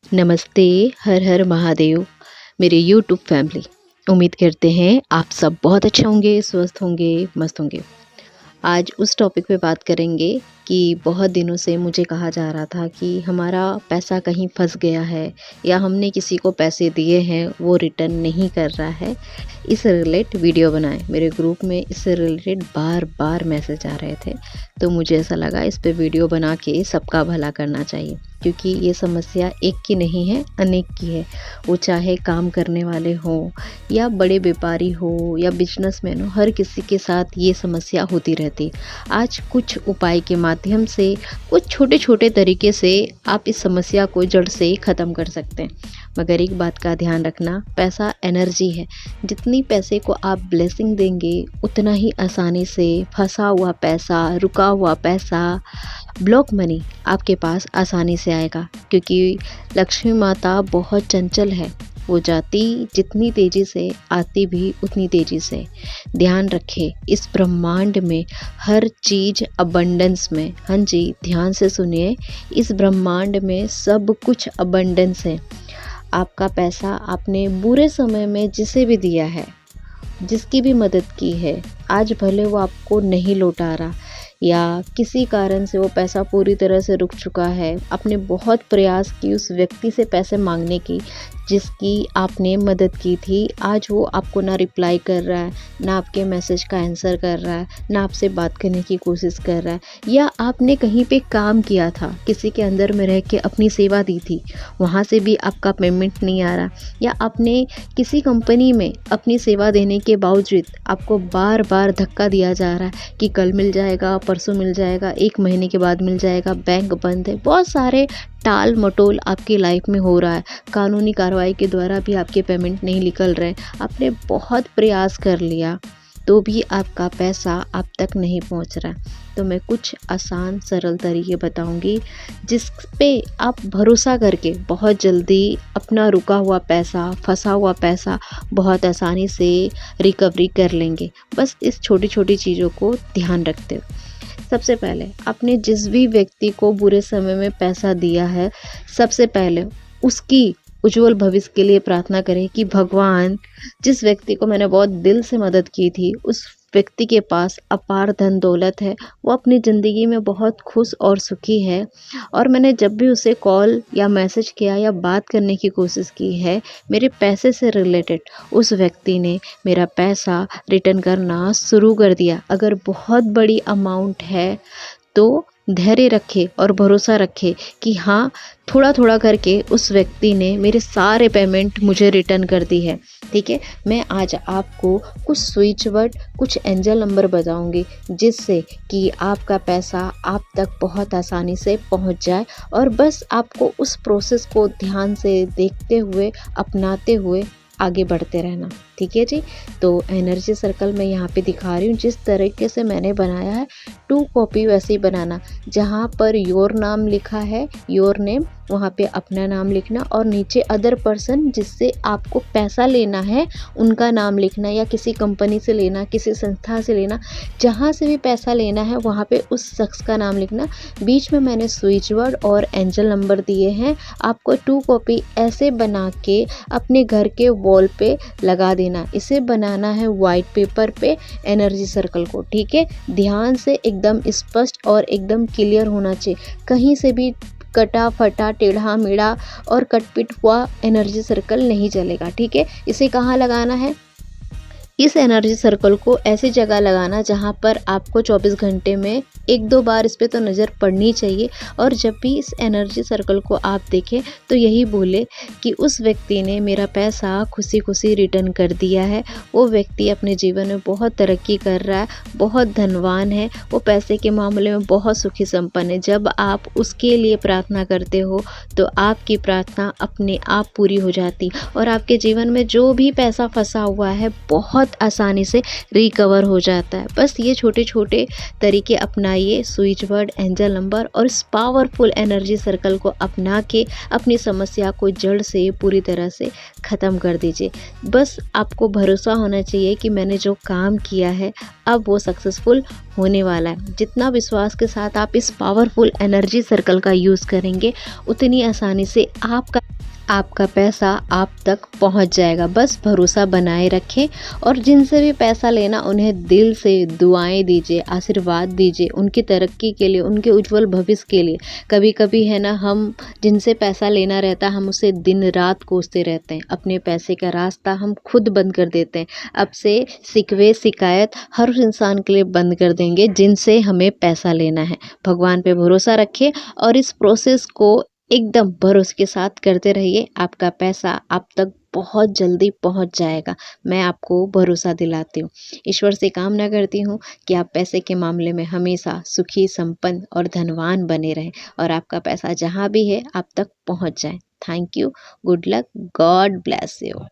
नमस्ते, हर हर महादेव मेरे YouTube family. उम्मीद करते हैं आप सब बहुत अच्छे होंगे, स्वस्थ होंगे, मस्त होंगे। आज उस टॉपिक पे बात करेंगे कि बहुत दिनों से मुझे कहा जा रहा था कि हमारा पैसा कहीं फंस गया है या हमने किसी को पैसे दिए हैं वो रिटर्न नहीं कर रहा है। इस रिलेट वीडियो बनाएं। मेरे ग्रुप में इससे रिलेटेड बार बार मैसेज आ रहे थे, तो मुझे ऐसा लगा इस पे वीडियो बना के सबका भला करना चाहिए, क्योंकि ये समस्या एक की नहीं है, अनेक की है। वो चाहे काम करने वाले हों या बड़े व्यापारी हो या बिजनेसमैन हो, हर किसी के साथ ये समस्या होती रहती। आज कुछ उपाय के माध्यम से, कुछ छोटे छोटे तरीके से आप इस समस्या को जड़ से ख़त्म कर सकते हैं। मगर एक बात का ध्यान रखना, पैसा एनर्जी है। जितनी पैसे को आप ब्लेसिंग देंगे उतना ही आसानी से फंसा हुआ पैसा, रुका हुआ पैसा, ब्लॉक मनी आपके पास आसानी से आएगा। क्योंकि लक्ष्मी माता बहुत चंचल है, वो जाती जितनी तेज़ी से, आती भी उतनी तेज़ी से। ध्यान रखें, इस ब्रह्मांड में हर चीज़ अबंडेंस में। हाँ जी, ध्यान से सुनिए, इस ब्रह्मांड में सब कुछ अबंडेंस है। आपका पैसा आपने बुरे समय में जिसे भी दिया है, जिसकी भी मदद की है, आज भले वो आपको नहीं लौटा रहा या किसी कारण से वो पैसा पूरी तरह से रुक चुका है, आपने बहुत प्रयास की उस व्यक्ति से पैसे मांगने की जिसकी आपने मदद की थी, आज वो आपको ना रिप्लाई कर रहा है, ना आपके मैसेज का आंसर कर रहा है, ना आपसे बात करने की कोशिश कर रहा है। या आपने कहीं पे काम किया था, किसी के अंदर में रह के अपनी सेवा दी थी, वहाँ से भी आपका पेमेंट नहीं आ रहा। या आपने किसी कंपनी में अपनी सेवा देने के बावजूद आपको बार बार धक्का दिया जा रहा है कि कल मिल जाएगा, परसों मिल जाएगा, 1 महीने के बाद मिल जाएगा, बैंक बंद है। बहुत सारे टाल मटोल आपकी लाइफ में हो रहा है। कानूनी कार्रवाई के द्वारा भी आपके पेमेंट नहीं निकल रहे। आपने बहुत प्रयास कर लिया तो भी आपका पैसा आप तक नहीं पहुंच रहा। तो मैं कुछ आसान सरल तरीके बताऊंगी जिस पे आप भरोसा करके बहुत जल्दी अपना रुका हुआ पैसा, फंसा हुआ पैसा बहुत आसानी से रिकवरी कर लेंगे। बस इस छोटी छोटी चीज़ों को ध्यान रखते हुए, सबसे पहले आपने जिस भी व्यक्ति को बुरे समय में पैसा दिया है, सबसे पहले उसकी उज्जवल भविष्य के लिए प्रार्थना करें कि भगवान, जिस व्यक्ति को मैंने बहुत दिल से मदद की थी, उस व्यक्ति के पास अपार धन दौलत है, वो अपनी ज़िंदगी में बहुत खुश और सुखी है। और मैंने जब भी उसे कॉल या मैसेज किया या बात करने की कोशिश की है, मेरे पैसे से रिलेटेड, उस व्यक्ति ने मेरा पैसा रिटर्न करना शुरू कर दिया। अगर बहुत बड़ी अमाउंट है तो धैर्य रखे और भरोसा रखे कि हाँ, थोड़ा थोड़ा करके उस व्यक्ति ने मेरे सारे पेमेंट मुझे रिटर्न कर दी है। ठीक है, मैं आज आपको कुछ स्विच वर्ड, कुछ एंजल नंबर बताऊंगी जिससे कि आपका पैसा आप तक बहुत आसानी से पहुंच जाए। और बस आपको उस प्रोसेस को ध्यान से देखते हुए, अपनाते हुए आगे बढ़ते रहना। ठीक है जी। तो एनर्जी सर्कल मैं यहाँ पे दिखा रही हूँ जिस तरीके से मैंने बनाया है। 2 कॉपी वैसे ही बनाना, जहाँ पर योर नाम लिखा है, योर नेम, वहाँ पे अपना नाम लिखना और नीचे अदर पर्सन जिससे आपको पैसा लेना है उनका नाम लिखना, या किसी कंपनी से लेना, किसी संस्था से लेना, जहाँ से भी पैसा लेना है वहाँ पे उस शख्स का नाम लिखना। बीच में मैंने स्विच वर्ड और एंजल नंबर दिए हैं। आपको 2 कॉपी ऐसे बना के अपने घर के वॉल पे लगा देना। इसे बनाना है वाइट पेपर पे, एनर्जी सर्कल को। ठीक है, ध्यान से एकदम स्पष्ट और एकदम क्लियर होना चाहिए। कहीं से भी कटा फटा, टेढ़ा मेढ़ा और कटपिट हुआ एनर्जी सर्कल नहीं चलेगा। ठीक है, इसे कहाँ लगाना है? इस एनर्जी सर्कल को ऐसी जगह लगाना जहाँ पर आपको 24 घंटे में 1-2 बार इस पे तो नज़र पड़नी चाहिए। और जब भी इस एनर्जी सर्कल को आप देखें तो यही बोले कि उस व्यक्ति ने मेरा पैसा खुशी खुशी रिटर्न कर दिया है। वो व्यक्ति अपने जीवन में बहुत तरक्की कर रहा है, बहुत धनवान है, वो पैसे के मामले में बहुत सुखी संपन्न है। जब आप उसके लिए प्रार्थना करते हो तो आपकी प्रार्थना अपने आप पूरी हो जाती और आपके जीवन में जो भी पैसा फंसा हुआ है बहुत बहुत आसानी से रिकवर हो जाता है। बस ये छोटे छोटे तरीके अपनाइए, स्विच वर्ड, एंजल नंबर और इस पावरफुल एनर्जी सर्कल को अपना के अपनी समस्या को जड़ से पूरी तरह से ख़त्म कर दीजिए। बस आपको भरोसा होना चाहिए कि मैंने जो काम किया है अब वो सक्सेसफुल होने वाला है। जितना विश्वास के साथ आप इस पावरफुल एनर्जी सर्कल का यूज़ करेंगे, उतनी आसानी से आपका पैसा आप तक पहुंच जाएगा। बस भरोसा बनाए रखें और जिनसे भी पैसा लेना उन्हें दिल से दुआएं दीजिए, आशीर्वाद दीजिए उनकी तरक्की के लिए, उनके उज्जवल भविष्य के लिए। कभी कभी है ना, हम जिनसे पैसा लेना रहता है हम उसे दिन रात कोसते रहते हैं, अपने पैसे का रास्ता हम खुद बंद कर देते हैं। अब से शिकवे शिकायत हर उस इंसान के लिए बंद कर देंगे जिनसे हमें पैसा लेना है। भगवान पे भरोसा रखिए और इस प्रोसेस को एकदम भरोसे के साथ करते रहिए। आपका पैसा आप तक बहुत जल्दी पहुंच जाएगा, मैं आपको भरोसा दिलाती हूँ। ईश्वर से कामना करती हूँ कि आप पैसे के मामले में हमेशा सुखी, संपन्न और धनवान बने रहें और आपका पैसा जहाँ भी है आप तक पहुंच जाए। Thank you, good luck, God bless you.